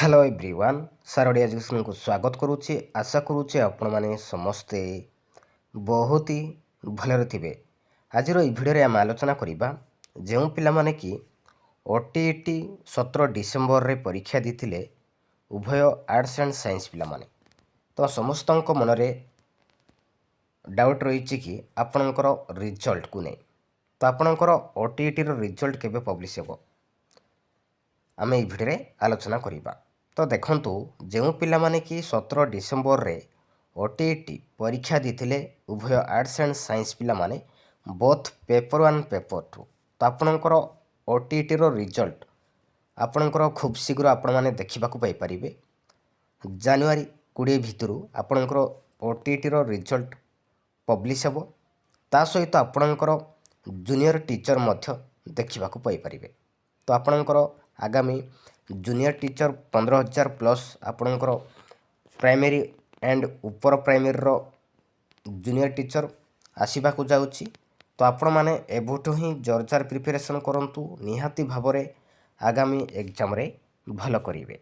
Hello everyone sir Odia education को स्वागत करुच्ची आशा करुच्चे आपण मैंने समस्ते बहुत ही भलरे थे। आज भिडियो आम आलोचना करवा जो पिलामाने कि ओटीईटी 17 डिसेम्बर रे परीक्षा देते उभय आर्ट्स एंड साइंस पिलामाने तो समस्त मनरे डाउट रही कि आपणकर रिजल्ट को नहीं तो आपणकर ओटीईटी रिजल्ट केबे पब्लिश हेबो आम ये भिडियो आलोचना करवा। तो देखंतु जो पिलामाने कि 17 डिसेम्बर रे ओटीईटी परीक्षा देते उभय आर्ट्स एंड साइंस पिलामाने बोथ पेपर 1 पेपर 2 तो आपणकर ओटीईटी रिजल्ट आपणकर खूब शीघ्र आपण मैंने देखा पाइपर जानुरी 20 भितर आपणकर ओटीईटी रिजल्ट पब्लिश हेबो ता सहित आपणकर जूनियर टीचर मध्य देखा पाइपर। तो आपणकर आगामी जूनियर टीचर 15,000 प्लस आपणकर प्राइमरी एंड उपर प्राइमरी रो जूनियर टीचर आसवाक जाऊँगी। तो आपण मैंने एबुठू ही जोरजार प्रिपरेशन करंतु निहाती भाव आगामी एग्जाम रे भल करिवे।